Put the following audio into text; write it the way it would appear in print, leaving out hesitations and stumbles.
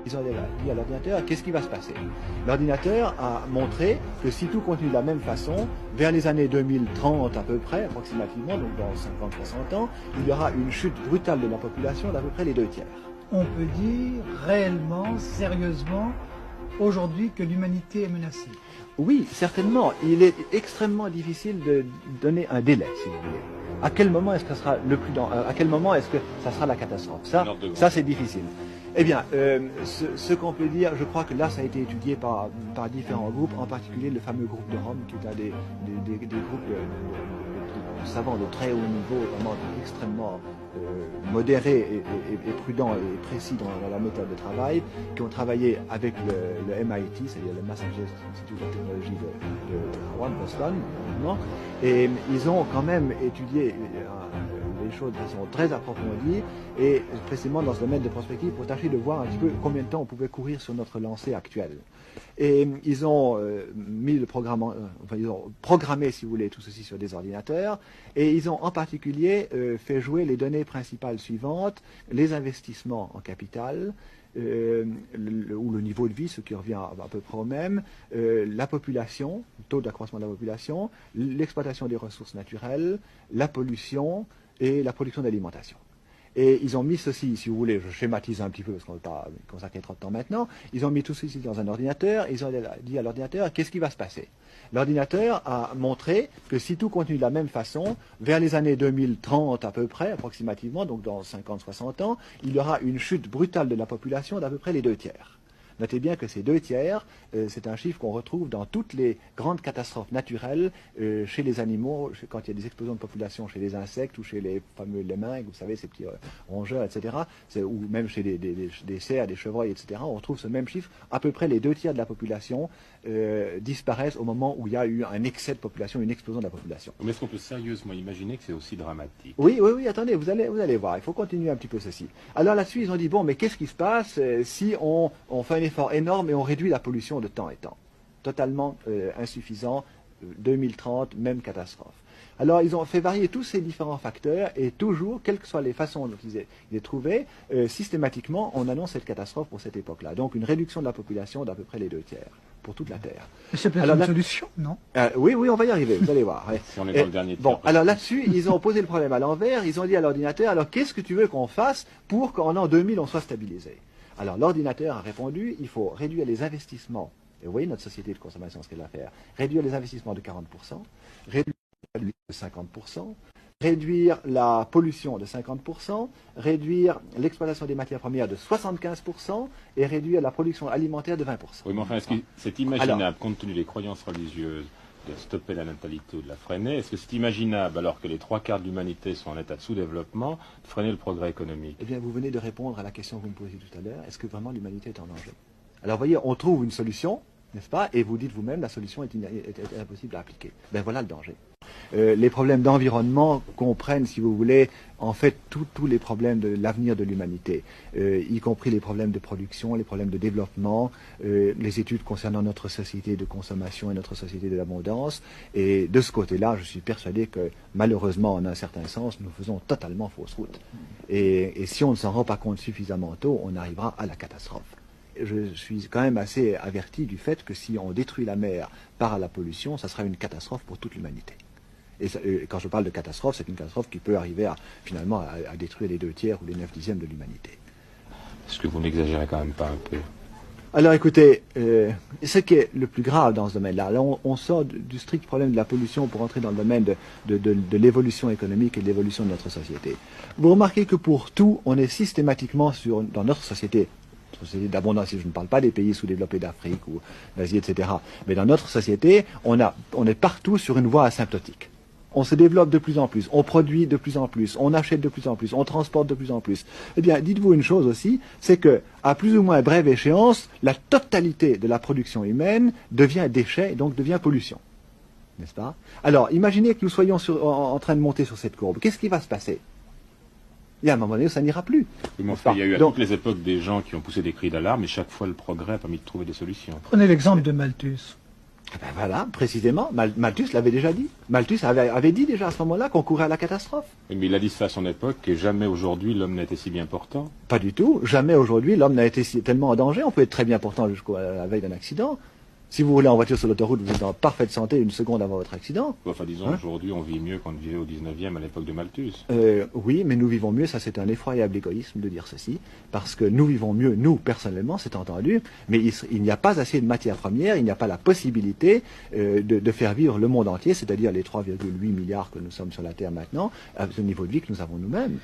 Ils ont dit à l'ordinateur, qu'est-ce qui va se passer? L'ordinateur a montré que si tout continue de la même façon, vers les années 2030 à peu près, approximativement, donc dans 50-60 ans, il y aura une chute brutale de la population d'à peu près les 2 tiers. On peut dire réellement, sérieusement, aujourd'hui que l'humanité est menacée. Oui, certainement. Il est extrêmement difficile de donner un délai, si vous voulez. À quel moment est-ce que ça sera le plus à quel moment est-ce que ça sera la catastrophe? Ça c'est difficile. Eh bien, ce qu'on peut dire, je crois que là, ça a été étudié par différents groupes, en particulier le fameux groupe de Rome, qui est un des groupes de savants de très haut niveau, vraiment extrêmement modérés et prudents et précis dans la méthode de travail, qui ont travaillé avec le MIT, c'est-à-dire le Massachusetts Institute of Technology de Harvard, Boston, et ils ont quand même étudié les choses de façon très approfondie et précisément dans ce domaine de prospective pour tâcher de voir un petit peu combien de temps on pouvait courir sur notre lancée actuelle. Et ils ont mis le programme, ils ont programmé, si vous voulez, tout ceci sur des ordinateurs et ils ont en particulier fait jouer les données principales suivantes, les investissements en capital, ou le niveau de vie, ce qui revient à peu près au même, la population, le taux d'accroissement de la population, l'exploitation des ressources naturelles, la pollution et la production d'alimentation. Et ils ont mis ceci, si vous voulez, je schématise un petit peu parce qu'on ne veut pas consacrer trop de temps maintenant, ils ont mis tout ceci dans un ordinateur, ils ont dit à l'ordinateur, qu'est-ce qui va se passer? L'ordinateur a montré que si tout continue de la même façon, vers les années 2030 à peu près, approximativement, donc dans 50-60 ans, il y aura une chute brutale de la population d'à peu près les 2 tiers. Notez bien que ces 2 tiers, c'est un chiffre qu'on retrouve dans toutes les grandes catastrophes naturelles chez les animaux, quand il y a des explosions de population chez les insectes ou chez les fameux lemmings, vous savez, ces petits rongeurs, etc., ou même chez des cerfs, des chevreuils, etc., on retrouve ce même chiffre. À peu près les 2 tiers de la population disparaissent au moment où il y a eu un excès de population, une explosion de la population. Mais est-ce qu'on peut sérieusement imaginer que c'est aussi dramatique? Oui, attendez, vous allez voir, il faut continuer un petit peu ceci. Alors là-dessus, ils ont dit, bon, mais qu'est-ce qui se passe si on fait un effort énorme et on réduit la pollution de temps et temps? Totalement insuffisant, 2030, même catastrophe. Alors, ils ont fait varier tous ces différents facteurs et toujours, quelles que soient les façons dont ils aient trouvé, systématiquement, on annonce cette catastrophe pour cette époque-là. Donc, une réduction de la population d'à peu près les 2 tiers pour toute la Terre. Mais c'est peut-être une solution, non? Oui, on va y arriver, vous allez voir. Si on est dans le dernier bon, alors là-dessus, ils ont posé le problème à l'envers, ils ont dit à l'ordinateur, alors qu'est-ce que tu veux qu'on fasse pour qu'en l'an 2000, on soit stabilisé? Alors l'ordinateur a répondu, il faut réduire les investissements. Et vous voyez notre société de consommation, ce qu'elle va faire. Réduire les investissements de 40%, réduire la de 50%, réduire la pollution de 50%, réduire l'exploitation des matières premières de 75% et réduire la production alimentaire de 20%. Oui, mais enfin, est-ce que c'est imaginable, compte tenu des croyances religieuses, de stopper la natalité ou de la freiner? Est-ce que c'est imaginable, alors que les 3 quarts de l'humanité sont en état de sous-développement, de freiner le progrès économique? Eh bien, vous venez de répondre à la question que vous me posiez tout à l'heure. Est-ce que vraiment l'humanité est en danger? Alors, vous voyez, on trouve une solution, n'est-ce pas? Et vous dites vous-même, la solution est impossible à appliquer. Ben voilà le danger. Les problèmes d'environnement comprennent, si vous voulez, en fait, tous les problèmes de l'avenir de l'humanité, y compris les problèmes de production, les problèmes de développement, les études concernant notre société de consommation et notre société de l'abondance. Et de ce côté-là, je suis persuadé que, malheureusement, en un certain sens, nous faisons totalement fausse route. Et si on ne s'en rend pas compte suffisamment tôt, on arrivera à la catastrophe. Je suis quand même assez averti du fait que si on détruit la mer par la pollution, ça sera une catastrophe pour toute l'humanité. Et quand je parle de catastrophe, c'est une catastrophe qui peut arriver finalement à détruire les 2 tiers ou les 9/10 de l'humanité. Est-ce que vous n'exagérez quand même pas un peu? Alors écoutez, ce qui est le plus grave dans ce domaine-là, là on sort du strict problème de la pollution pour entrer dans le domaine de l'évolution économique et de l'évolution de notre société. Vous remarquez que pour tout, on est systématiquement dans notre société d'abondance, je ne parle pas des pays sous-développés d'Afrique ou d'Asie, etc. Mais dans notre société, on est partout sur une voie asymptotique. On se développe de plus en plus, on produit de plus en plus, on achète de plus en plus, on transporte de plus en plus. Eh bien, dites-vous une chose aussi, c'est que, à plus ou moins brève échéance, la totalité de la production humaine devient déchet et donc devient pollution. N'est-ce pas? Alors, imaginez que nous soyons en train de monter sur cette courbe. Qu'est-ce qui va se passer? Il y a un moment donné où ça n'ira plus. Oui, mais enfin, il y a eu à toutes les époques des gens qui ont poussé des cris d'alarme et chaque fois le progrès a permis de trouver des solutions. Prenez l'exemple de Malthus. Ben voilà, précisément, Malthus l'avait déjà dit. Malthus avait dit déjà à ce moment-là qu'on courait à la catastrophe. Mais il a dit ça à son époque, et jamais aujourd'hui l'homme n'a été si bien portant. Pas du tout. Jamais aujourd'hui l'homme n'a été tellement en danger. On peut être très bien portant jusqu'à la veille d'un accident. Si vous roulez en voiture sur l'autoroute, vous êtes en parfaite santé une seconde avant votre accident. Enfin, disons, aujourd'hui, on vit mieux qu'on vivait au 19e à l'époque de Malthus. Oui, mais nous vivons mieux, ça c'est un effroyable égoïsme de dire ceci, parce que nous vivons mieux, nous, personnellement, c'est entendu, mais il n'y a pas assez de matières premières, il n'y a pas la possibilité de faire vivre le monde entier, c'est-à-dire les 3,8 milliards que nous sommes sur la Terre maintenant, à ce niveau de vie que nous avons nous-mêmes.